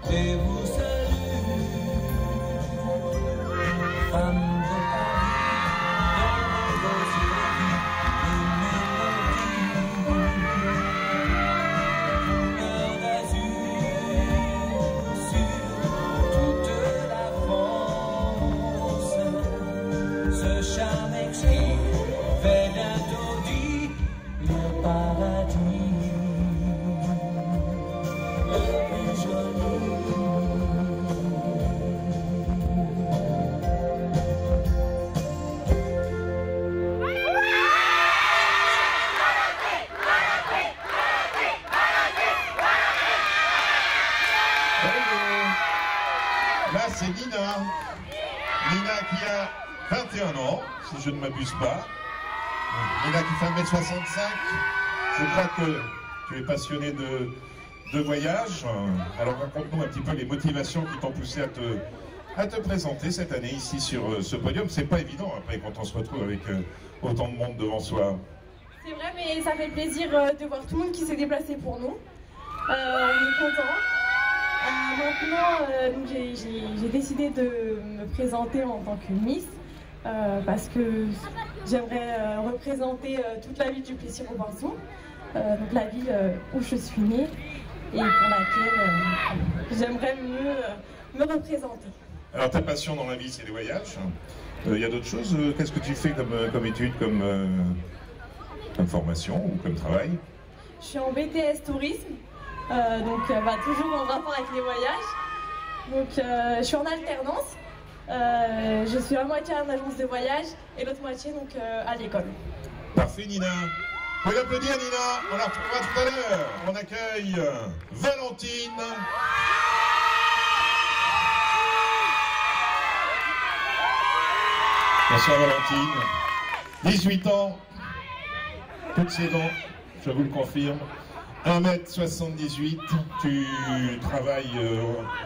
et vous salue. Femme de Paris, dans vos yeux, une mélodie, un azur sur toute la France. Ce charme exquis fait bientôt dit le paradis. Là, c'est Nina. Nina qui a 21 ans, si je ne m'abuse pas. Nina qui fait 1m65. Je crois que tu es passionnée de voyage. Alors raconte-nous un petit peu les motivations qui t'ont poussé à te présenter cette année ici sur ce podium. C'est pas évident après quand on se retrouve avec autant de monde devant soi. C'est vrai, mais ça fait plaisir de voir tout le monde qui s'est déplacé pour nous. On est contents. Maintenant, j'ai décidé de me présenter en tant que Miss parce que j'aimerais représenter toute la ville du Plessis-Robinson, donc la ville où je suis née et pour laquelle j'aimerais me représenter. Alors ta passion dans la vie, c'est les voyages. Il y a d'autres choses. Qu'est-ce que tu fais comme étude, comme formation ou comme travail? Je suis en BTS tourisme. Donc toujours en rapport avec les voyages. Donc je suis en alternance. Je suis à moitié à une agence de voyage et l'autre moitié donc à l'école. Parfait Nina. Vous pouvez l'applaudir Nina. On la retrouvera tout à l'heure. On accueille Valentine. Bonsoir Valentine. 18 ans. Toutes ses dents, je vous le confirme. 1m78, tu travailles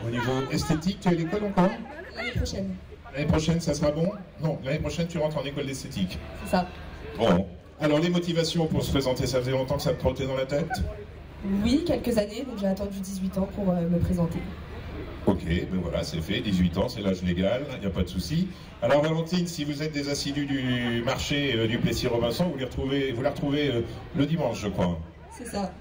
au niveau esthétique, tu es à l'école encore? L'année prochaine. L'année prochaine, ça sera bon? Non, l'année prochaine, tu rentres en école d'esthétique. C'est ça. Bon, alors les motivations pour se présenter, ça faisait longtemps que ça te trottait dans la tête? Oui, quelques années, donc j'ai attendu 18 ans pour me présenter. Ok, ben voilà, c'est fait, 18 ans, c'est l'âge légal, il n'y a pas de souci. Alors Valentine, si vous êtes des assidus du marché du Plessis-Robinson, vous la retrouvez le dimanche, je crois. C'est ça.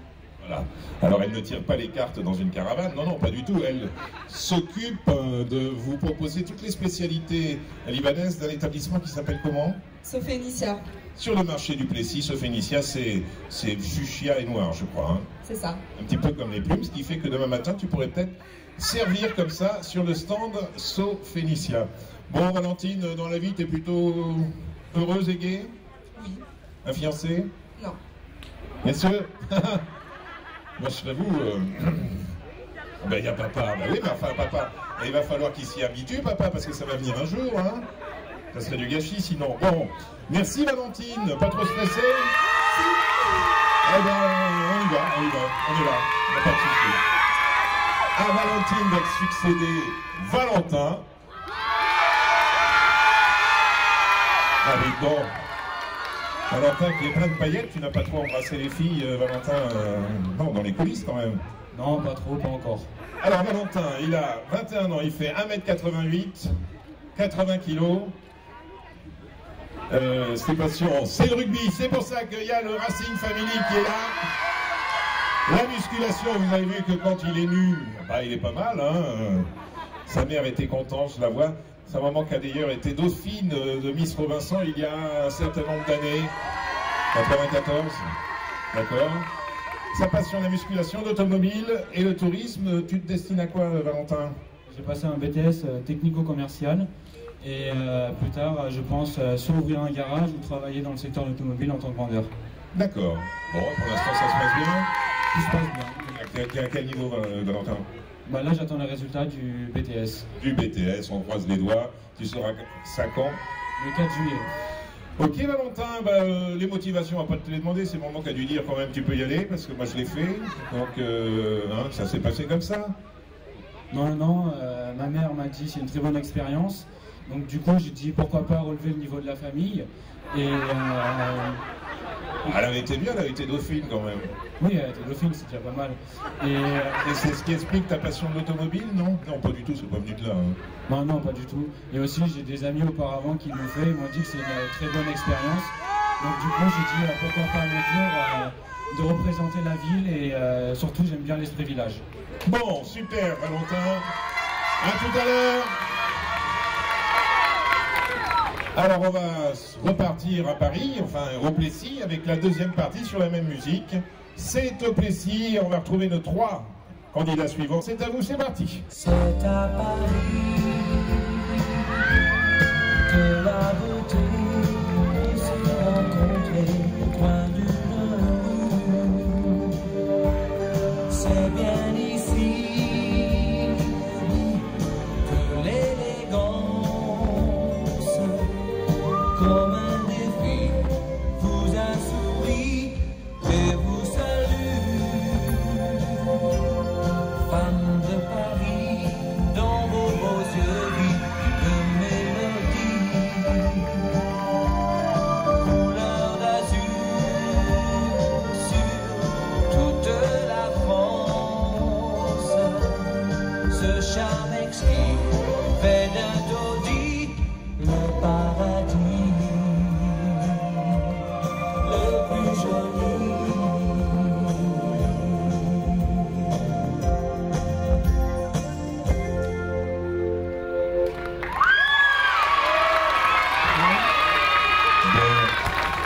Voilà. Alors elle ne tire pas les cartes dans une caravane, non, non, pas du tout. Elle s'occupe de vous proposer toutes les spécialités libanaises d'un établissement qui s'appelle comment? Sophénicia. Sur le marché du Plessis, Sophénicia, c'est fuchsia et noir, je crois. Hein. C'est ça. Un petit peu comme les plumes, ce qui fait que demain matin, tu pourrais peut-être servir comme ça sur le stand Sophénicia. Bon, Valentine, dans la vie, t'es plutôt heureuse et gaie? Oui. Infiancée? Non. Bien sûr. Moi, je t'avoue, ben, il y a papa. Ben oui, mais enfin, papa, il va falloir qu'il s'y habitue, papa, parce que ça va venir un jour, hein. Ça serait du gâchis, sinon. Bon, merci, Valentine. Pas trop stressée? Eh ben, on y va, on est là. Il n'y a pas de souci. À Valentine va succéder Valentin. Ah, mais bon. Valentin qui est plein de paillettes, tu n'as pas trop embrassé les filles, Valentin, non, dans les coulisses quand même. Non, pas trop, pas encore. Alors Valentin, il a 21 ans, il fait 1m88, 80 kg. Ses passions, c'est le rugby, c'est pour ça qu'il y a le Racing Family qui est là. La musculation, vous avez vu que quand il est nu, bah, il est pas mal, hein. Sa mère était contente, je la vois. Sa maman qui a d'ailleurs été dauphine de Miss Robinson il y a un certain nombre d'années. 94, d'accord. Sa passion, la musculation, l'automobile et le tourisme. Tu te destines à quoi, Valentin? J'ai passé un BTS technico-commercial et plus tard, je pense soit ouvrir un garage ou travailler dans le secteur de l'automobile en tant que vendeur. D'accord. Bon, pour l'instant, ça se passe bien. Tout se passe bien. T'es à quel niveau, Valentin? Bah là, j'attends les résultats du BTS. Du BTS, on croise les doigts. Tu seras ça quand? Le 4 juillet. Ok Valentin, bah, les motivations, on va pas te les demander, c'est maman qui a dû dire quand même tu peux y aller, parce que moi je l'ai fait, donc hein, ça s'est passé comme ça. Non, non, ma mère m'a dit c'est une très bonne expérience, donc du coup j'ai dit pourquoi pas relever le niveau de la famille, et Elle avait été bien, elle avait été dauphine quand même. Oui, elle était dauphine, c'est déjà pas mal. Et c'est ce qui explique ta passion de l'automobile, non? Non, pas du tout, c'est pas venu de là. Hein. Non, non, pas du tout. Et aussi, j'ai des amis auparavant qui l'ont fait, ils m'ont dit que c'est une très bonne expérience. Donc du coup, j'ai dit pourquoi pas à mon tour de représenter la ville et surtout, j'aime bien l'esprit village. Bon, super, Valentin. À tout à l'heure. Alors on va repartir à Paris, enfin au Plessis, avec la deuxième partie sur la même musique. C'est au Plessis, on va retrouver nos 3 candidats suivants. C'est à vous, c'est parti. C'est à Paris que la beauté s'est rencontrée au coin d'une rue. C'est bien ici que l'élégance, comme un défi, vous a souri et vous salue. Femme de Paris, dans vos beaux yeux vivent de mélodies, couleur d'azur sur toute la France. Ce charme exquis fait d'un taudis le paradis le plus joli.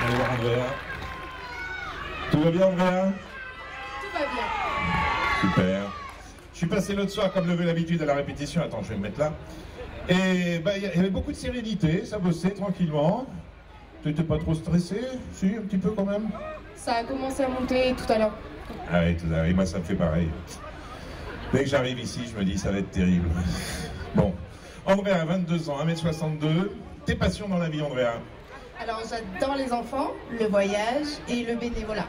Allez voir Andrea. Tout va bien, Andrea? Tout va bien. Super. Je suis passé l'autre soir, comme le veut l'habitude, à la répétition. Attends, je vais me mettre là. Et bah, il y avait beaucoup de sérénité, ça bossait tranquillement. Tu n'étais pas trop stressé? Si, un petit peu quand même. Ça a commencé à monter tout à l'heure. Ah oui, tout à l'heure. Et moi, ça me fait pareil. Dès que j'arrive ici, je me dis, ça va être terrible. Bon. Andrea a 22 ans, 1m62. Tes passions dans la vie, Andrea? Alors j'adore les enfants, le voyage et le bénévolat.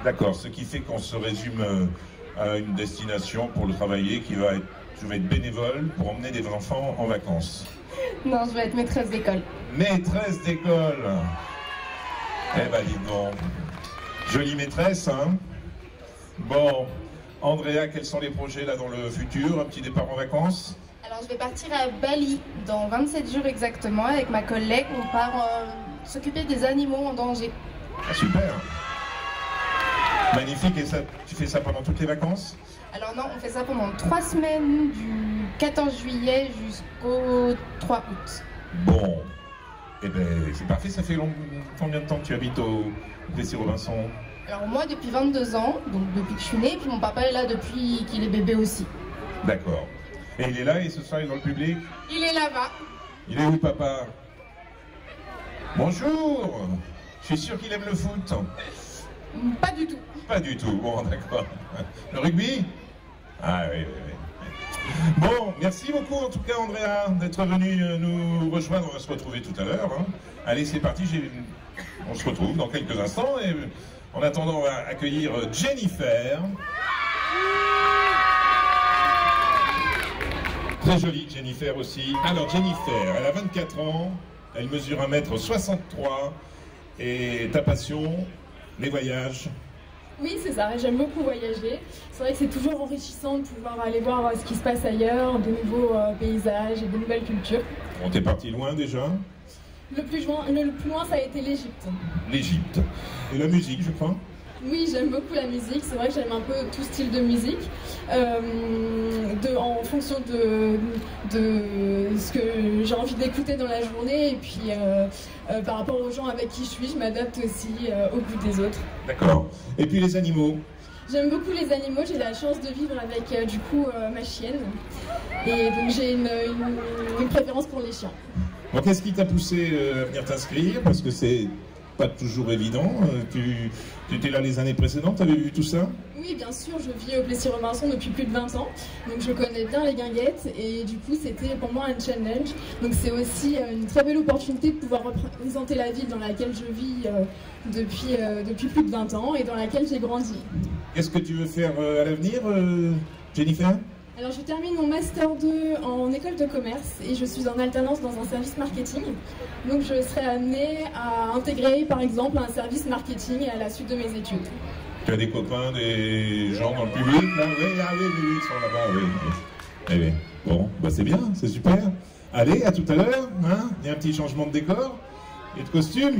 D'accord, ce qui fait qu'on se résume à une destination pour le travailler qui va être... Je vais être bénévole pour emmener des enfants en vacances. Non, je vais être maîtresse d'école. Maîtresse d'école. Eh ben, dis donc. Jolie maîtresse, hein? Bon. Andrea, quels sont les projets là dans le futur? Un petit départ en vacances? Alors je vais partir à Bali dans 27 jours exactement avec ma collègue. On part s'occuper des animaux en danger. Ah, super. Magnifique. Et ça, tu fais ça pendant toutes les vacances? Alors non, on fait ça pendant 3 semaines du 14 juillet jusqu'au 3 août. Bon. Eh ben, c'est parfait. Ça fait combien de temps que tu habites au Plessis-Robinson? Alors moi depuis 22 ans, donc depuis que je suis née, puis mon papa est là depuis qu'il est bébé aussi. D'accord. Et il est là et ce soir il est dans le public? Il est là-bas. Il est où, papa? Bonjour. Je suis sûr qu'il aime le foot. Pas du tout. Pas du tout, bon d'accord. Le rugby? Ah oui, oui, oui. Bon, merci beaucoup en tout cas Andrea d'être venu nous rejoindre. On va se retrouver tout à l'heure. Hein. Allez, c'est parti, on se retrouve dans quelques instants. Et en attendant, on va accueillir Jennifer. Très jolie Jennifer aussi. Alors Jennifer, elle a 24 ans, elle mesure 1m63 et ta passion, les voyages? Oui, c'est ça, j'aime beaucoup voyager. C'est vrai que c'est toujours enrichissant de pouvoir aller voir ce qui se passe ailleurs, de nouveaux paysages et de nouvelles cultures. On t'est parti loin déjà? Le plus loin, ça a été l'Égypte. L'Égypte. Et la musique, je crois? Oui, j'aime beaucoup la musique. C'est vrai que j'aime un peu tout style de musique. En fonction de ce que j'ai envie d'écouter dans la journée. Et puis, par rapport aux gens avec qui je suis, je m'adapte aussi au goût des autres. D'accord. Et puis les animaux? J'aime beaucoup les animaux. J'ai la chance de vivre avec, du coup, ma chienne. Et donc, j'ai une préférence pour les chiens. Bon, qu'est-ce qui t'a poussé à venir t'inscrire? Parce que c'est pas toujours évident. Tu étais là les années précédentes, tu avais vu tout ça? Oui, bien sûr, je vis au Plessis-Robinson depuis plus de 20 ans, donc je connais bien les guinguettes et du coup c'était pour moi un challenge. Donc c'est aussi une très belle opportunité de pouvoir représenter la ville dans laquelle je vis depuis plus de 20 ans et dans laquelle j'ai grandi. Qu'est-ce que tu veux faire à l'avenir, Jennifer? Alors je termine mon Master 2 en école de commerce et je suis en alternance dans un service marketing. Donc je serai amenée à intégrer par exemple un service marketing à la suite de mes études. Tu as des copains, des gens dans le public là? Oui, ah oui, ils sont là-bas, oui. Eh bien, bon, bah c'est bien, c'est super. Allez, à tout à l'heure, hein? Il y a un petit changement de décor et de costume.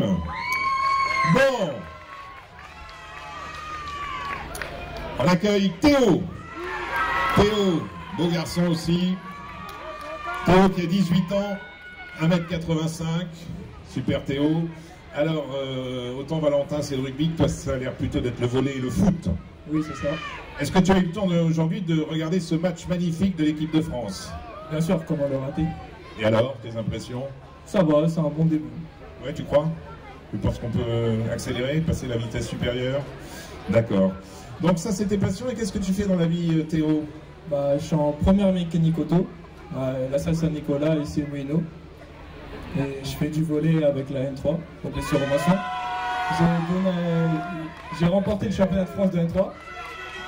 Bon. On accueille Théo. Théo, beau garçon aussi. Théo qui a 18 ans, 1m85. Super Théo. Alors, autant Valentin c'est le rugby, toi ça a l'air plutôt d'être le volley et le foot. Oui, c'est ça. Est-ce que tu as eu le temps aujourd'hui de regarder ce match magnifique de l'équipe de France? Bien sûr, comment le rater? Et alors, tes impressions? Ça va, c'est un bon début. Ouais, tu crois? Tu penses qu'on peut accélérer, passer la vitesse supérieure? D'accord. Donc ça, c'est tes passions. Et qu'est-ce que tu fais dans la vie, Théo? Bah, je suis en première mécanique auto, à la salle Saint-Nicolas, ici au Moulineau. Et je fais du volley avec la N3, donc les surromations. J'ai remporté le championnat de France de N3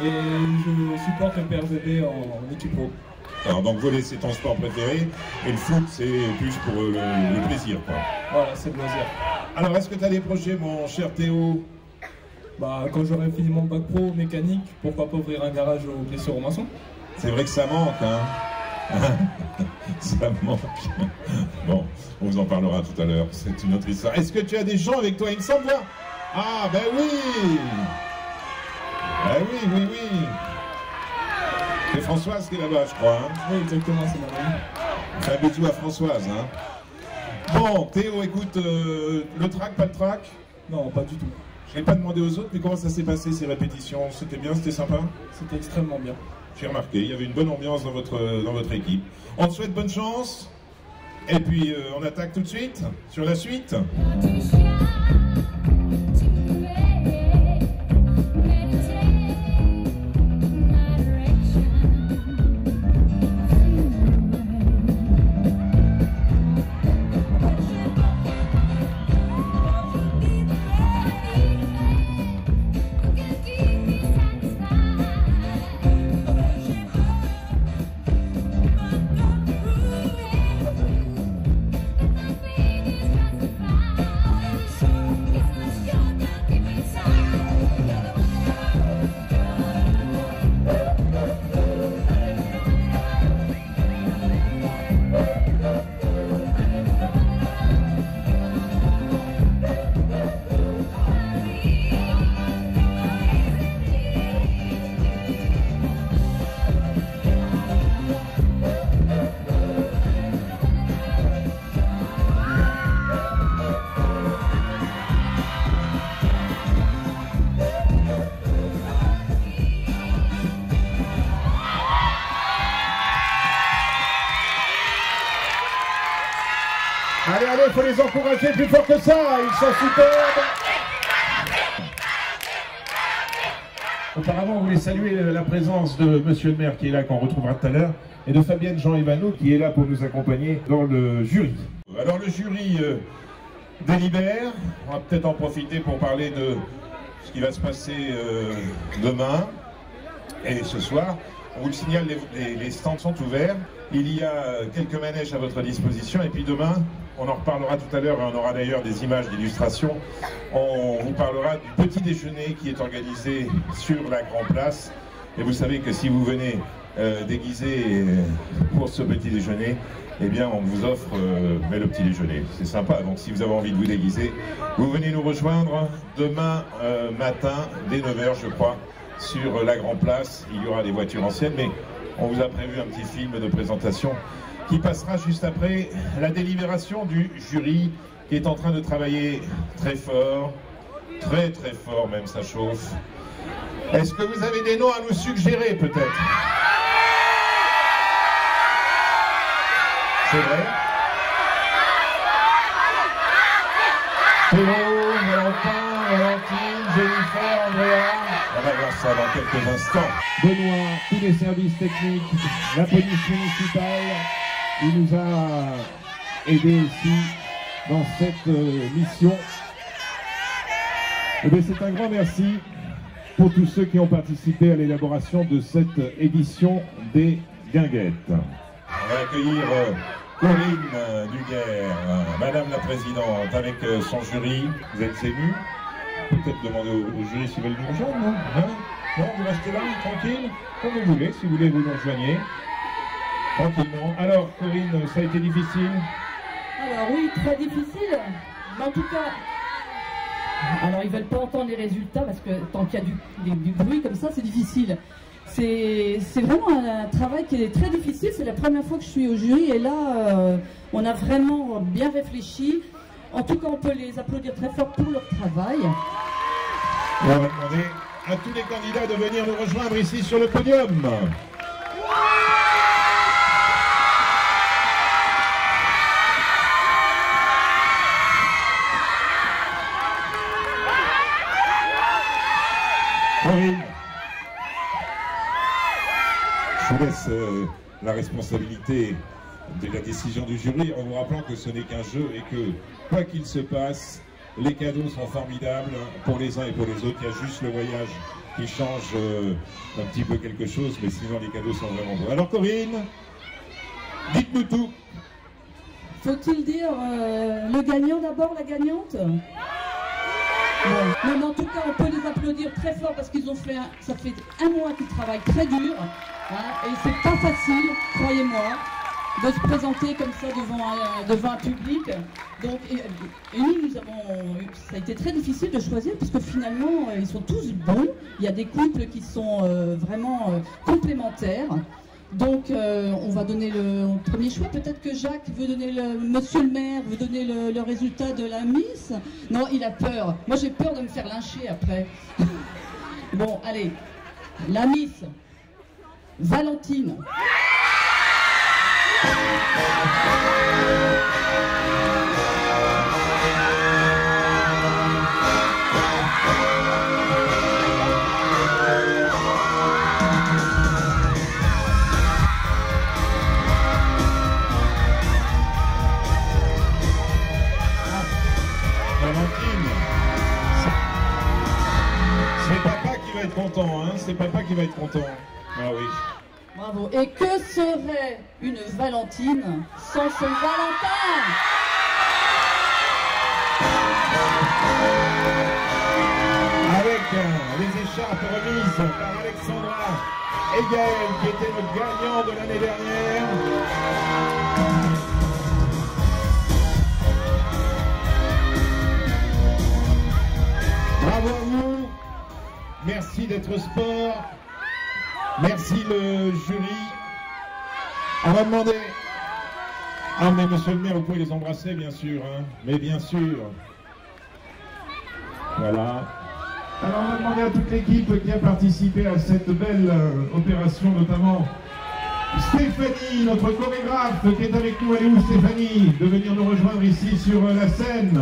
et je supporte le PRVB en équipe pro. Alors donc volley c'est ton sport préféré et le foot c'est plus pour le plaisir quoi. Voilà, c'est le plaisir. Alors est-ce que tu as des projets mon cher Théo? Bah quand j'aurai fini mon bac pro mécanique, pourquoi pas ouvrir un garage aux blessures aux maçons? C'est vrai que ça manque hein. Ça manque. Bon, on vous en parlera tout à l'heure, c'est une autre histoire. Est-ce que tu as des gens avec toi? Il me semble voir. Ah ben oui. Ben oui, oui, oui. C'est Françoise qui est là-bas, je crois. Hein. Oui, exactement, c'est ma mère. Fais un bisou à Françoise. Hein. Bon, Théo, écoute, le track, pas le track? Non, pas du tout. Je n'ai pas demandé aux autres, mais comment ça s'est passé ces répétitions? C'était bien, c'était sympa? C'était extrêmement bien. J'ai remarqué, il y avait une bonne ambiance dans votre équipe. On te souhaite bonne chance. Et puis, on attaque tout de suite sur la suite. Allez, allez, il faut les encourager plus fort que ça, ils sont superbes. Auparavant, on voulait saluer la présence de Monsieur le maire qui est là, qu'on retrouvera tout à l'heure, et de Fabienne Jean Evano qui est là pour nous accompagner dans le jury. Alors le jury délibère, on va peut-être en profiter pour parler de ce qui va se passer demain et ce soir. On vous le signale, les stands sont ouverts. Il y a quelques manèges à votre disposition et puis demain, on en reparlera tout à l'heure et on aura d'ailleurs des images d'illustration. On vous parlera du petit déjeuner qui est organisé sur la Grand Place. Et vous savez que si vous venez déguisé pour ce petit déjeuner, eh bien on vous offre le petit déjeuner. C'est sympa, donc si vous avez envie de vous déguiser, vous venez nous rejoindre demain matin, dès 9h je crois, sur la Grand Place. Il y aura des voitures anciennes, mais on vous a prévu un petit film de présentation qui passera juste après la délibération du jury qui est en train de travailler très fort, très très fort même, ça chauffe. Est-ce que vous avez des noms à nous suggérer peut-être? C'est vrai? Théo, Valentin, Valentine, Jennifer, Andrea. On va voir ça dans quelques instants. Benoît, tous les services techniques, la police municipale, il nous a aidés aussi dans cette mission. Et bien, c'est un grand merci pour tous ceux qui ont participé à l'élaboration de cette édition des Guinguette. On va accueillir Corinne Duguerre, Madame la Présidente, avec son jury. Vous êtes émus? Peut-être demander au jury s'ils veulent nous rejoindre, non? Non, vous restez là, tranquille, comme vous voulez, si vous voulez vous nous rejoignez. Tranquillement. Alors, Corinne, ça a été difficile? Alors oui, très difficile, mais en tout cas, alors ils veulent pas entendre les résultats parce que tant qu'il y a du bruit comme ça, c'est difficile. C'est vraiment un travail qui est très difficile, c'est la première fois que je suis au jury et là, on a vraiment bien réfléchi. En tout cas, on peut les applaudir très fort pour leur travail. On va demander à tous les candidats de venir nous rejoindre ici sur le podium. Corinne, je vous laisse la responsabilité de la décision du jury en vous rappelant que ce n'est qu'un jeu et que, quoi qu'il se passe, les cadeaux sont formidables pour les uns et pour les autres. Il y a juste le voyage qui change un petit peu quelque chose, mais sinon les cadeaux sont vraiment beaux. Alors Corinne, dites-nous tout. Faut-il dire le gagnant d'abord, la gagnante? Bon. Mais en tout cas, on peut les applaudir très fort parce qu'ils ont fait, ça fait un mois qu'ils travaillent très dur, hein, et c'est pas facile, croyez-moi, de se présenter comme ça devant un public. Donc, et nous ça a été très difficile de choisir parce que finalement, ils sont tous bons. Il y a des couples qui sont vraiment complémentaires. Donc, on va donner le premier choix. Peut-être que Jacques veut donner monsieur le maire veut donner le résultat de la Miss. Non, il a peur. Moi, j'ai peur de me faire lyncher après. Bon, allez. La Miss Valentine. C'est papa qui va être content, hein? C'est papa qui va être content. Ah oui. Bravo. Et que serait une Valentine sans son Valentin? Avec les écharpes remises par Alexandra et Gaël, qui était notre gagnant de l'année dernière. Bravo à vous. Merci d'être sport. Merci le jury. On va demander... Ah mais monsieur le maire, vous pouvez les embrasser bien sûr, hein. Mais bien sûr. Voilà. Alors on va demander à toute l'équipe qui a participé à cette belle opération, notamment Stéphanie, notre chorégraphe qui est avec nous. Elle est où Stéphanie? De venir nous rejoindre ici sur la scène.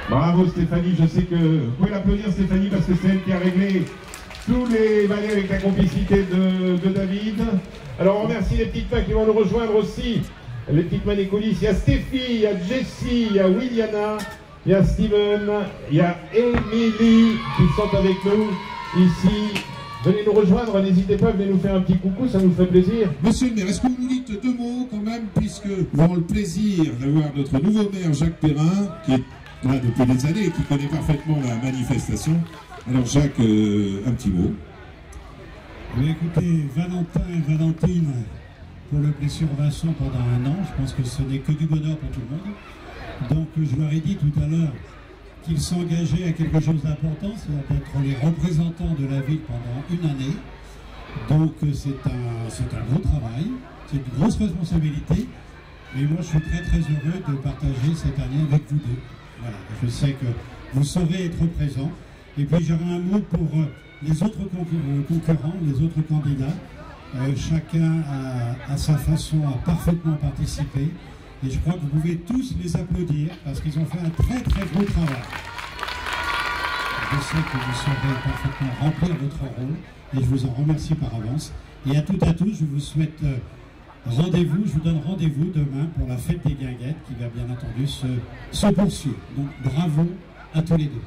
Bravo Stéphanie, je sais que... Vous pouvez l'applaudir Stéphanie parce que c'est elle qui a réglé tous les ballets avec la complicité de David. Alors on remercie les petites mains qui vont nous rejoindre aussi. Les petites mains des coulisses. Il y a Stéphie, il y a Jessie, il y a Williana, il y a Steven, il y a Émilie qui sont avec nous ici. Venez nous rejoindre, n'hésitez pas, venez nous faire un petit coucou, ça nous fait plaisir. Monsieur le maire, est-ce que vous nous dites deux mots quand même, puisque nous avons le plaisir d'avoir notre nouveau maire Jacques Perrin, qui est là depuis des années et qui connaît parfaitement la manifestation. Alors Jacques, un petit mot. Oui, écoutez, Valentin et Valentine, pour le blessure Vincent pendant un an, je pense que ce n'est que du bonheur pour tout le monde. Donc je leur ai dit tout à l'heure qu'ils s'engageaient à quelque chose d'important, c'est d'être les représentants de la ville pendant une année. Donc c'est un gros travail, c'est une grosse responsabilité. Et moi je suis très très heureux de partager cette année avec vous deux. Voilà, je sais que vous saurez être présents. Et puis j'aurai un mot pour les autres concurrents, les autres candidats. Chacun à sa façon a parfaitement participé. Et je crois que vous pouvez tous les applaudir parce qu'ils ont fait un très très gros travail. Je sais que vous saurez parfaitement remplir votre rôle et je vous en remercie par avance. Et à toutes et à tous, je vous souhaite rendez-vous, je vous donne rendez-vous demain pour la fête des guinguettes qui va bien entendu se poursuivre. Donc bravo à tous les deux.